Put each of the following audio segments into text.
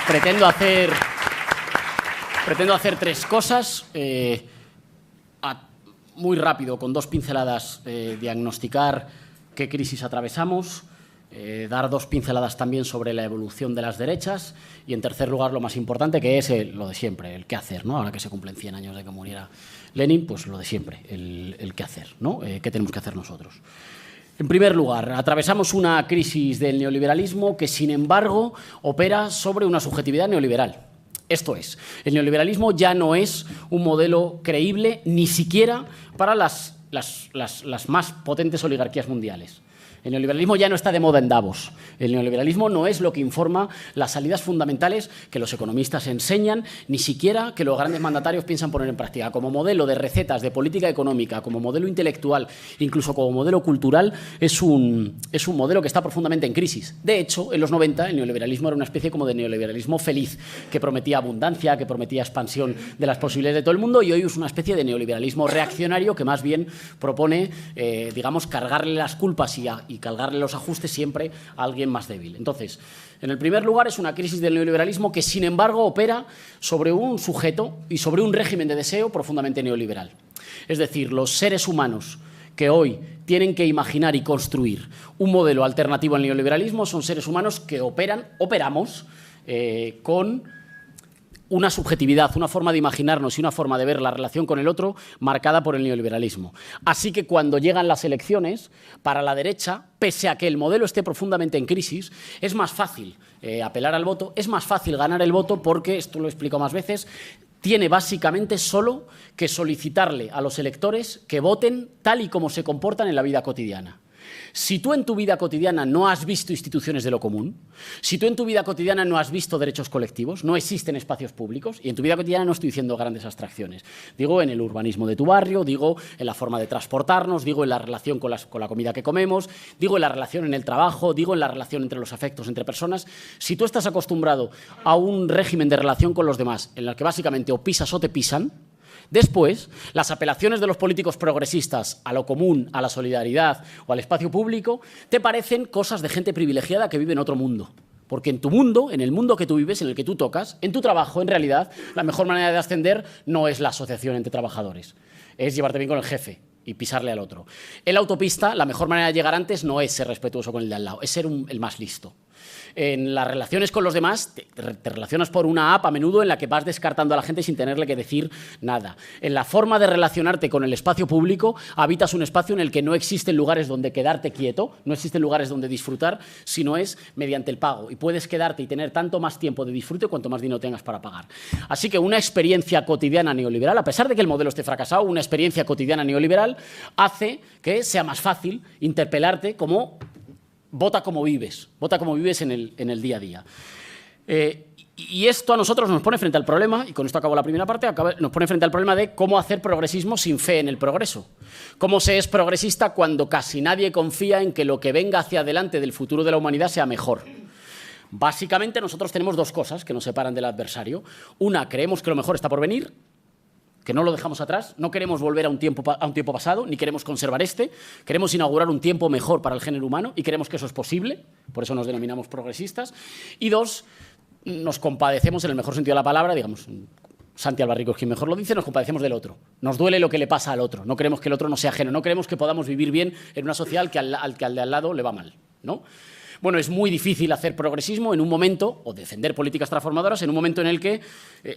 Pretendo hacer tres cosas. Muy rápido, con dos pinceladas, diagnosticar qué crisis atravesamos, dar dos pinceladas también sobre la evolución de las derechas y, en tercer lugar, lo más importante, que es lo de siempre, el qué hacer, ¿no? Ahora que se cumplen 100 años de que muriera Lenin, pues lo de siempre, el qué hacer, ¿no? ¿Qué tenemos que hacer nosotros? En primer lugar, atravesamos una crisis del neoliberalismo que, sin embargo, opera sobre una subjetividad neoliberal. Esto es, el neoliberalismo ya no es un modelo creíble ni siquiera para las más potentes oligarquías mundiales. El neoliberalismo ya no está de moda en Davos. El neoliberalismo no es lo que informa las salidas fundamentales que los economistas enseñan, ni siquiera que los grandes mandatarios piensan poner en práctica. Como modelo de recetas de política económica, como modelo intelectual, incluso como modelo cultural, es un modelo que está profundamente en crisis. De hecho, en los 90 el neoliberalismo era una especie como de neoliberalismo feliz, que prometía abundancia, que prometía expansión de las posibilidades de todo el mundo, y hoy es una especie de neoliberalismo reaccionario que más bien propone, digamos, cargarle las culpas y cargarle los ajustes siempre a alguien más débil. Entonces, en el primer lugar, es una crisis del neoliberalismo que, sin embargo, opera sobre un sujeto y sobre un régimen de deseo profundamente neoliberal. Es decir, los seres humanos que hoy tienen que imaginar y construir un modelo alternativo al neoliberalismo son seres humanos que operamos con una subjetividad, una forma de imaginarnos y una forma de ver la relación con el otro marcada por el neoliberalismo. Así que cuando llegan las elecciones, para la derecha, pese a que el modelo esté profundamente en crisis, es más fácil apelar al voto, es más fácil ganar el voto porque, esto lo he explicado más veces, tiene básicamente solo que solicitarle a los electores que voten tal y como se comportan en la vida cotidiana. Si tú en tu vida cotidiana no has visto instituciones de lo común, si tú en tu vida cotidiana no has visto derechos colectivos, no existen espacios públicos, y en tu vida cotidiana no estoy diciendo grandes abstracciones, digo en el urbanismo de tu barrio, digo en la forma de transportarnos, digo en la relación con la comida que comemos, digo en la relación en el trabajo, digo en la relación entre los afectos entre personas. Si tú estás acostumbrado a un régimen de relación con los demás en el que básicamente o pisas o te pisan, después, las apelaciones de los políticos progresistas a lo común, a la solidaridad o al espacio público, te parecen cosas de gente privilegiada que vive en otro mundo. Porque en tu mundo, en el mundo que tú vives, en el que tú tocas, en tu trabajo, en realidad, la mejor manera de ascender no es la asociación entre trabajadores, es llevarte bien con el jefe y pisarle al otro. En la autopista, la mejor manera de llegar antes no es ser respetuoso con el de al lado, es ser el más listo. En las relaciones con los demás, te relacionas por una app a menudo en la que vas descartando a la gente sin tenerle que decir nada. En la forma de relacionarte con el espacio público, habitas un espacio en el que no existen lugares donde quedarte quieto, no existen lugares donde disfrutar, sino es mediante el pago. Y puedes quedarte y tener tanto más tiempo de disfrute cuanto más dinero tengas para pagar. Así que una experiencia cotidiana neoliberal, a pesar de que el modelo esté fracasado, una experiencia cotidiana neoliberal hace que sea más fácil interpelarte como vota como vives en el día a día. Y esto a nosotros nos pone frente al problema, y con esto acabo la primera parte, nos pone frente al problema de cómo hacer progresismo sin fe en el progreso. Cómo se es progresista cuando casi nadie confía en que lo que venga hacia adelante del futuro de la humanidad sea mejor. Básicamente nosotros tenemos dos cosas que nos separan del adversario. Una, creemos que lo mejor está por venir, que no lo dejamos atrás, no queremos volver a un tiempo pasado, ni queremos conservar queremos inaugurar un tiempo mejor para el género humano y creemos que eso es posible, por eso nos denominamos progresistas. Y dos, nos compadecemos en el mejor sentido de la palabra, digamos, Santi Albarrico es quien mejor lo dice, nos compadecemos del otro. Nos duele lo que le pasa al otro, no queremos que el otro nos sea ajeno, no queremos que podamos vivir bien en una sociedad al que al de al lado le va mal, ¿no? Bueno, es muy difícil hacer progresismo en un momento, o defender políticas transformadoras, en un momento en el que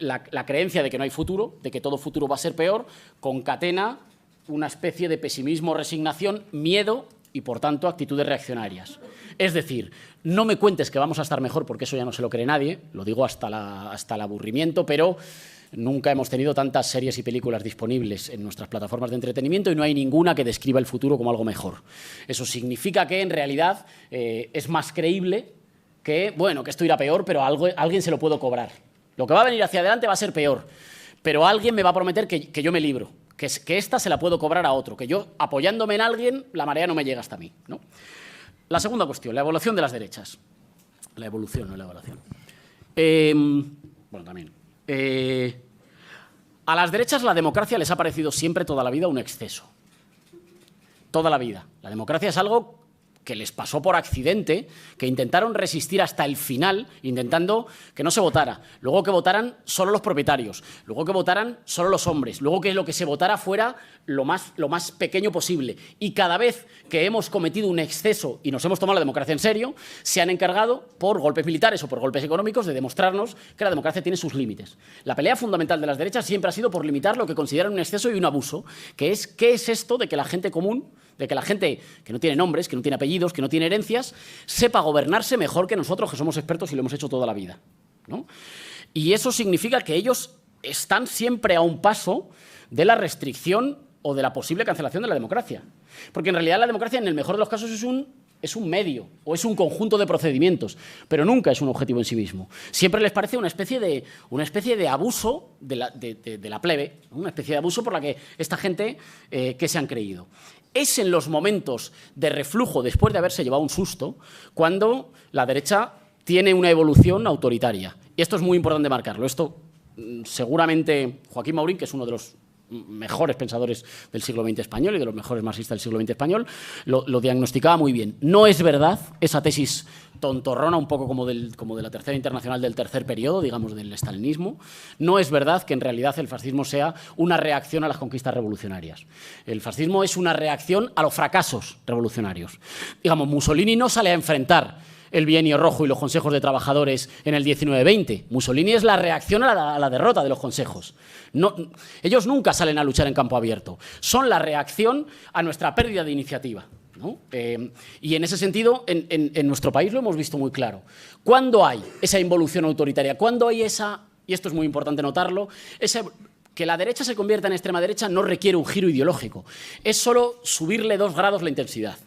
la creencia de que no hay futuro, de que todo futuro va a ser peor, concatena una especie de pesimismo, resignación, miedo y, por tanto, actitudes reaccionarias. Es decir, no me cuentes que vamos a estar mejor, porque eso ya no se lo cree nadie, lo digo hasta el aburrimiento, pero nunca hemos tenido tantas series y películas disponibles en nuestras plataformas de entretenimiento y no hay ninguna que describa el futuro como algo mejor. Eso significa que, en realidad, es más creíble que, bueno, que esto irá peor, pero a alguien se lo puedo cobrar. Lo que va a venir hacia adelante va a ser peor, pero alguien me va a prometer que yo me libro, que esta se la puedo cobrar a otro, que yo, apoyándome en alguien, la marea no me llega hasta mí, ¿no? La segunda cuestión, la evolución de las derechas. La evolución, no la evaluación. Bueno, también. A las derechas la democracia les ha parecido siempre, toda la vida, un exceso. Toda la vida. La democracia es algo que les pasó por accidente, que intentaron resistir hasta el final, intentando que no se votara, luego que votaran solo los propietarios, luego que votaran solo los hombres, luego que lo que se votara fuera lo más pequeño posible. Y cada vez que hemos cometido un exceso y nos hemos tomado la democracia en serio, se han encargado, por golpes militares o por golpes económicos, de demostrarnos que la democracia tiene sus límites. La pelea fundamental de las derechas siempre ha sido por limitar lo que consideran un exceso y un abuso, que es ¿qué es esto de que la gente común, de que la gente que no tiene nombres, que no tiene apellidos, que no tiene herencias, sepa gobernarse mejor que nosotros, que somos expertos y lo hemos hecho toda la vida, ¿no? Y eso significa que ellos están siempre a un paso de la restricción o de la posible cancelación de la democracia. Porque en realidad la democracia, en el mejor de los casos, es un medio o es un conjunto de procedimientos, pero nunca es un objetivo en sí mismo. Siempre les parece una especie de abuso de la plebe, una especie de abuso por la que esta gente que se han creído. Es en los momentos de reflujo, después de haberse llevado un susto, cuando la derecha tiene una evolución autoritaria. Y esto es muy importante marcarlo. Esto seguramente Joaquín Maurín, que es uno de los mejores pensadores del siglo XX español y de los mejores marxistas del siglo XX español, lo diagnosticaba muy bien. No es verdad esa tesis tontorrona, un poco como de la Tercera Internacional del tercer periodo, digamos, del estalinismo. No es verdad que en realidad el fascismo sea una reacción a las conquistas revolucionarias. El fascismo es una reacción a los fracasos revolucionarios. Digamos, Mussolini no sale a enfrentar el bienio rojo y los consejos de trabajadores en el 19-20. Mussolini es la reacción a la derrota de los consejos. No, ellos nunca salen a luchar en campo abierto. Son la reacción a nuestra pérdida de iniciativa, ¿no? Y en ese sentido, en nuestro país lo hemos visto muy claro. ¿Cuándo hay esa involución autoritaria? ¿Cuándo hay esa, y esto es muy importante notarlo, que la derecha se convierta en extrema derecha no requiere un giro ideológico. Es solo subirle 2 grados la intensidad.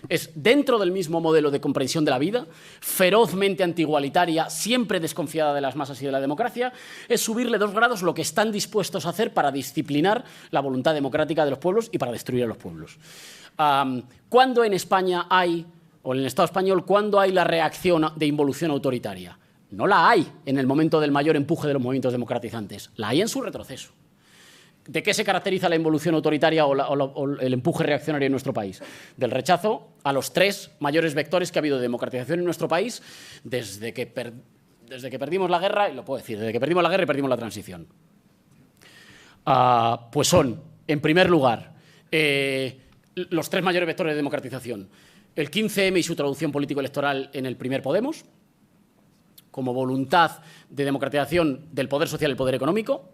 Es dentro del mismo modelo de comprensión de la vida, ferozmente antigualitaria, siempre desconfiada de las masas y de la democracia, es subirle 2 grados lo que están dispuestos a hacer para disciplinar la voluntad democrática de los pueblos y para destruir a los pueblos. ¿Cuándo en España hay, o en el Estado español, cuándo hay la reacción de involución autoritaria? No la hay en el momento del mayor empuje de los movimientos democratizantes, la hay en su retroceso. ¿De qué se caracteriza la involución autoritaria o el empuje reaccionario en nuestro país? Del rechazo a los 3 mayores vectores que ha habido de democratización en nuestro país desde que perdimos la guerra, y lo puedo decir, desde que perdimos la guerra y perdimos la transición. Pues son, en primer lugar, los 3 mayores vectores de democratización. El 15M y su traducción político-electoral en el primer Podemos, como voluntad de democratización del poder social y el poder económico.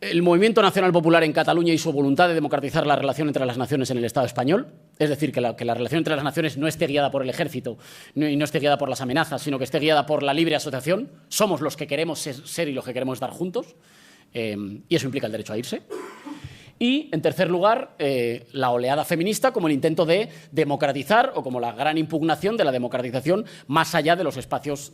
El Movimiento Nacional Popular en Cataluña y su voluntad de democratizar la relación entre las naciones en el Estado español, es decir, que la relación entre las naciones no esté guiada por el ejército y no esté guiada por las amenazas, sino que esté guiada por la libre asociación. Somos los que queremos ser y los que queremos estar juntos, y eso implica el derecho a irse. Y, en tercer lugar, la oleada feminista como el intento de democratizar o como la gran impugnación de la democratización más allá de los espacios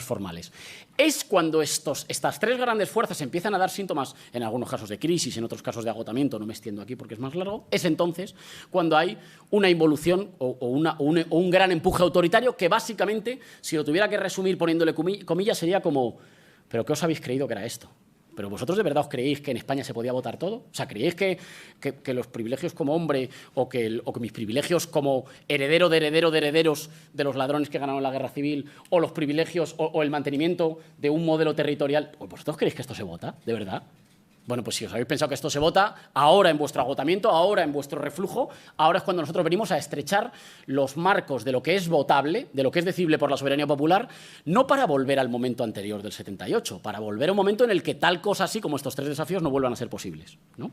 formales. Es cuando estas 3 grandes fuerzas empiezan a dar síntomas, en algunos casos de crisis, en otros casos de agotamiento, no me extiendo aquí porque es más largo, es entonces cuando hay una involución o un gran empuje autoritario que básicamente, si lo tuviera que resumir poniéndole comillas, sería como ¿pero qué os habéis creído que era esto? ¿Pero vosotros de verdad os creéis que en España se podía votar todo? O sea, ¿creéis que los privilegios como hombre o que mis privilegios como heredero de herederos de los ladrones que ganaron la guerra civil o los privilegios o el mantenimiento de un modelo territorial, ¿vosotros creéis que esto se vota? ¿De verdad? Bueno, pues si os habéis pensado que esto se vota, ahora en vuestro agotamiento, ahora en vuestro reflujo, ahora es cuando nosotros venimos a estrechar los marcos de lo que es votable, de lo que es decidible por la soberanía popular, no para volver al momento anterior del 78, para volver a un momento en el que tal cosa así como estos 3 desafíos no vuelvan a ser posibles, ¿no?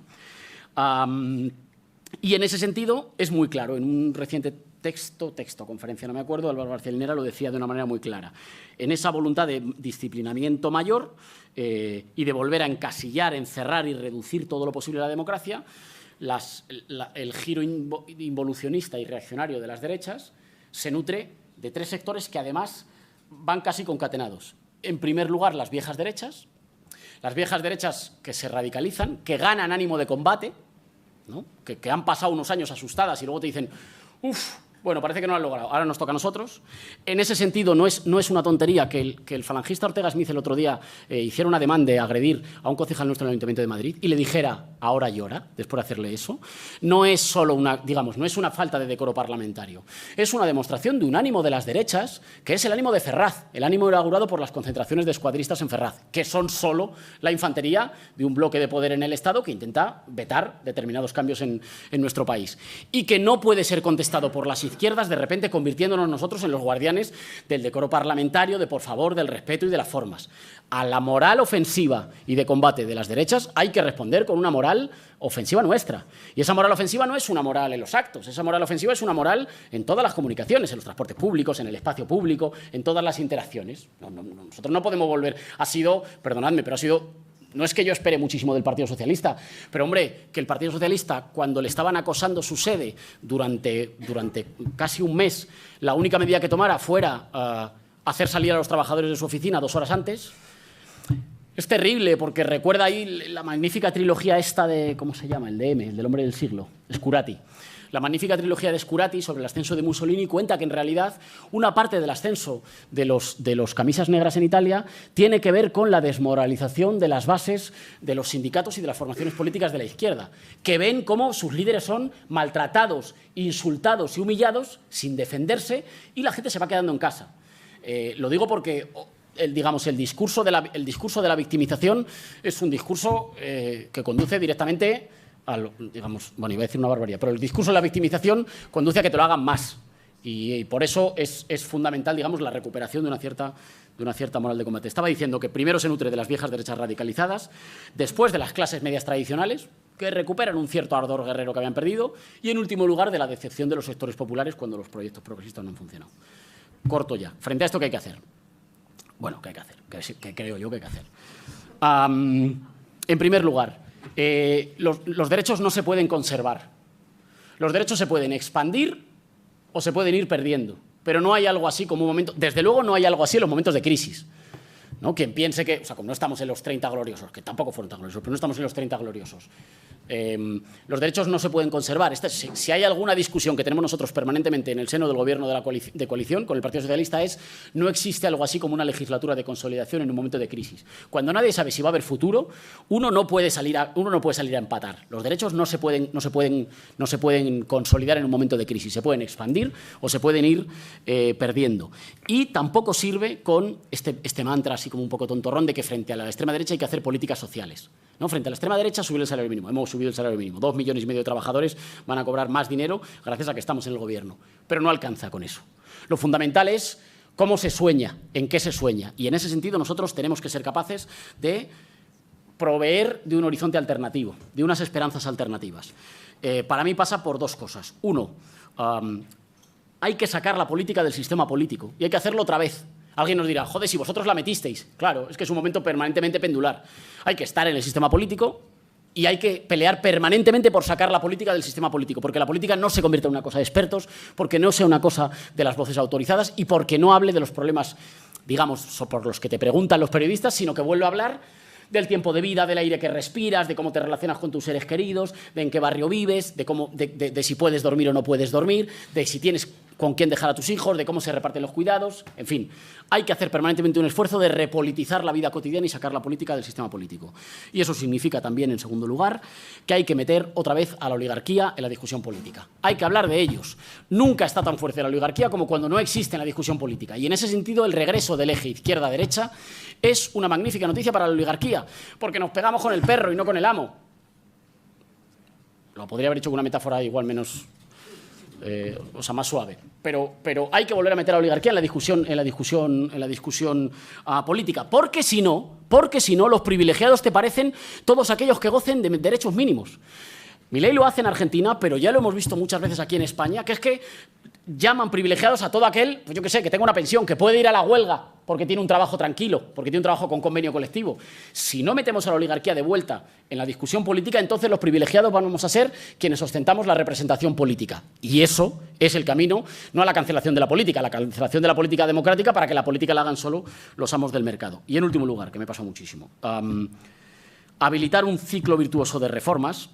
Y en ese sentido es muy claro, en un reciente conferencia, no me acuerdo, Álvaro García Linera lo decía de una manera muy clara. En esa voluntad de disciplinamiento mayor y de volver a encasillar, encerrar y reducir todo lo posible a la democracia, el giro involucionista y reaccionario de las derechas se nutre de 3 sectores que además van casi concatenados. En primer lugar, las viejas derechas que se radicalizan, que ganan ánimo de combate, ¿no? que han pasado unos años asustadas y luego te dicen, uff, Bueno, parece que no lo han logrado. Ahora nos toca a nosotros. En ese sentido, no es una tontería que el falangista Ortega Smith el otro día hiciera una demanda de agredir a un concejal nuestro en el Ayuntamiento de Madrid y le dijera, ahora llora, después de hacerle eso. No es solo una, digamos, no es una falta de decoro parlamentario. Es una demostración de un ánimo de las derechas, que es el ánimo de Ferraz, el ánimo inaugurado por las concentraciones de escuadristas en Ferraz, que son solo la infantería de un bloque de poder en el Estado que intenta vetar determinados cambios en nuestro país. Y que no puede ser contestado por las izquierdas de repente convirtiéndonos nosotros en los guardianes del decoro parlamentario, de por favor, del respeto y de las formas. A la moral ofensiva y de combate de las derechas hay que responder con una moral ofensiva nuestra. Y esa moral ofensiva no es una moral en los actos, esa moral ofensiva es una moral en todas las comunicaciones, en los transportes públicos, en el espacio público, en todas las interacciones. Nosotros no podemos volver. Ha sido, perdonadme, pero ha sido... No es que yo espere muchísimo del Partido Socialista, pero, hombre, que el Partido Socialista, cuando le estaban acosando su sede durante casi un mes, la única medida que tomara fuera hacer salir a los trabajadores de su oficina 2 horas antes, es terrible, porque recuerda ahí la magnífica trilogía esta de, ¿cómo se llama? El DM, el del hombre del siglo, Scurati. La magnífica trilogía de Scurati sobre el ascenso de Mussolini cuenta que, en realidad, una parte del ascenso de los camisas negras en Italia tiene que ver con la desmoralización de las bases de los sindicatos y de las formaciones políticas de la izquierda, que ven cómo sus líderes son maltratados, insultados y humillados sin defenderse, y la gente se va quedando en casa. Lo digo porque... El discurso de la victimización es un discurso que conduce directamente bueno, iba a decir una barbaridad, pero el discurso de la victimización conduce a que te lo hagan más. Y por eso es fundamental, digamos, la recuperación de una cierta moral de combate. Estaba diciendo que primero se nutre de las viejas derechas radicalizadas, después de las clases medias tradicionales, que recuperan un cierto ardor guerrero que habían perdido, y, en último lugar, de la decepción de los sectores populares cuando los proyectos progresistas no han funcionado. Corto ya. Frente a esto, ¿qué hay que hacer? Bueno, ¿qué hay que hacer? ¿Qué creo yo que hay que hacer? En primer lugar, los derechos no se pueden conservar. Los derechos se pueden expandir o se pueden ir perdiendo. Pero no hay algo así como un momento... Desde luego no hay algo así en los momentos de crisis, ¿no? Quien piense que... O sea, como no estamos en los 30 gloriosos, que tampoco fueron tan gloriosos, pero no estamos en los 30 gloriosos. Los derechos no se pueden conservar. Si hay alguna discusión que tenemos nosotros permanentemente en el seno del gobierno de coalición con el Partido Socialista es no existe algo así como una legislatura de consolidación en un momento de crisis. Cuando nadie sabe si va a haber futuro, uno no puede salir a empatar. Los derechos no se pueden consolidar en un momento de crisis. Se pueden expandir o se pueden ir perdiendo. Y tampoco sirve con este mantra así como un poco tontorrón de que frente a la extrema derecha hay que hacer políticas sociales, ¿no? Frente a la extrema derecha, subir el salario mínimo. Hemos subido el salario mínimo. 2,5 millones de trabajadores van a cobrar más dinero gracias a que estamos en el gobierno. Pero no alcanza con eso. Lo fundamental es cómo se sueña, en qué se sueña. Y en ese sentido nosotros tenemos que ser capaces de proveer de un horizonte alternativo, de unas esperanzas alternativas. Para mí pasa por 2 cosas. Uno, hay que sacar la política del sistema político y hay que hacerlo otra vez. Alguien nos dirá, joder, si vosotros la metisteis. Claro, es que es un momento permanentemente pendular. Hay que estar en el sistema político y hay que pelear permanentemente por sacar la política del sistema político, porque la política no se convierta en una cosa de expertos, porque no sea una cosa de las voces autorizadas y porque no hable de los problemas, digamos, por los que te preguntan los periodistas, sino que vuelva a hablar del tiempo de vida, del aire que respiras, de cómo te relacionas con tus seres queridos, de en qué barrio vives, de si puedes dormir o no puedes dormir, de si tienes con quién dejar a tus hijos, de cómo se reparten los cuidados. En fin, hay que hacer permanentemente un esfuerzo de repolitizar la vida cotidiana y sacar la política del sistema político. Y eso significa también, en segundo lugar, que hay que meter otra vez a la oligarquía en la discusión política. Hay que hablar de ellos. Nunca está tan fuerte la oligarquía como cuando no existe en la discusión política. Y en ese sentido, el regreso del eje izquierda-derecha es una magnífica noticia para la oligarquía, porque nos pegamos con el perro y no con el amo. Lo podría haber hecho con una metáfora igual menos... más suave, pero hay que volver a meter a la oligarquía en la discusión política, porque si no los privilegiados te parecen todos aquellos que gocen de derechos mínimos. Milei lo hace en Argentina, pero ya lo hemos visto muchas veces aquí en España, que es que llaman privilegiados a todo aquel, pues yo qué sé, que tenga una pensión, que puede ir a la huelga porque tiene un trabajo tranquilo, porque tiene un trabajo con convenio colectivo. Si no metemos a la oligarquía de vuelta en la discusión política, entonces los privilegiados vamos a ser quienes ostentamos la representación política. Y eso es el camino, no a la cancelación de la política, a la cancelación de la política democrática para que la política la hagan solo los amos del mercado. Y en último lugar, que me pasa muchísimo, habilitar un ciclo virtuoso de reformas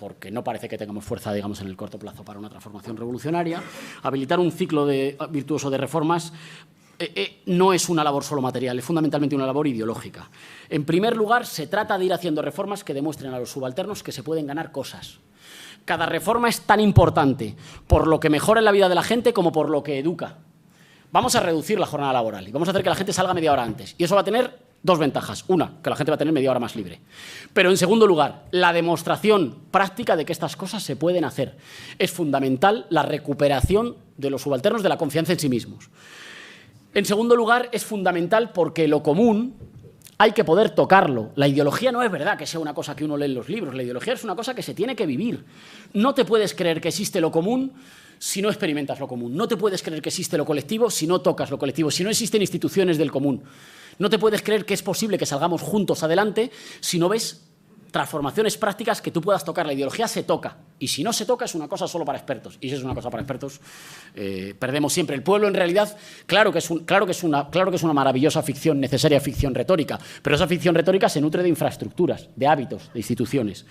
porque no parece que tengamos fuerza, digamos, en el corto plazo para una transformación revolucionaria. Habilitar un ciclo virtuoso de reformas no es una labor solo material, es fundamentalmente una labor ideológica. En primer lugar, se trata de ir haciendo reformas que demuestren a los subalternos que se pueden ganar cosas. Cada reforma es tan importante por lo que mejora la vida de la gente como por lo que educa. Vamos a reducir la jornada laboral y vamos a hacer que la gente salga media hora antes. Y eso va a tener dos ventajas. Una, que la gente va a tener media hora más libre. Pero, en segundo lugar, la demostración práctica de que estas cosas se pueden hacer. Es fundamental la recuperación de los subalternos de la confianza en sí mismos. En segundo lugar, es fundamental porque lo común hay que poder tocarlo. La ideología no es verdad que sea una cosa que uno lee en los libros. La ideología es una cosa que se tiene que vivir. No te puedes creer que existe lo común si no experimentas lo común. No te puedes creer que existe lo colectivo si no tocas lo colectivo, si no existen instituciones del común. No te puedes creer que es posible que salgamos juntos adelante si no ves transformaciones prácticas que tú puedas tocar. La ideología se toca, y si no se toca es una cosa solo para expertos. Y si es una cosa para expertos, perdemos siempre. El pueblo, en realidad, claro que es una maravillosa ficción, necesaria ficción retórica, pero esa ficción retórica se nutre de infraestructuras, de hábitos, de instituciones.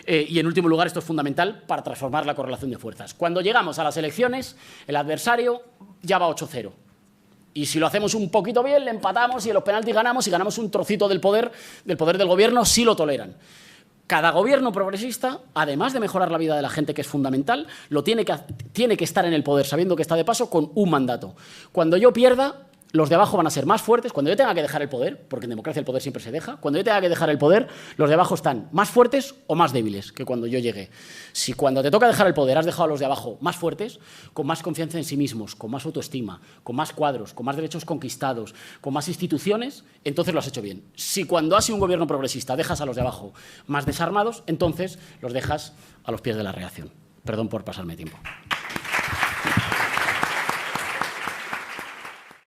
Y, en último lugar, esto es fundamental para transformar la correlación de fuerzas. Cuando llegamos a las elecciones, el adversario ya va 8-0. Y si lo hacemos un poquito bien, le empatamos y en los penaltis ganamos y ganamos un trocito del poder del gobierno, si lo toleran. Cada gobierno progresista, además de mejorar la vida de la gente, que es fundamental, tiene que estar en el poder, sabiendo que está de paso, con un mandato. Cuando yo pierda, los de abajo van a ser más fuertes. Cuando yo tenga que dejar el poder, porque en democracia el poder siempre se deja, cuando yo tenga que dejar el poder, los de abajo están más fuertes o más débiles que cuando yo llegué. Si cuando te toca dejar el poder has dejado a los de abajo más fuertes, con más confianza en sí mismos, con más autoestima, con más cuadros, con más derechos conquistados, con más instituciones, entonces lo has hecho bien. Si cuando has sido un gobierno progresista dejas a los de abajo más desarmados, entonces los dejas a los pies de la reacción. Perdón por pasarme tiempo.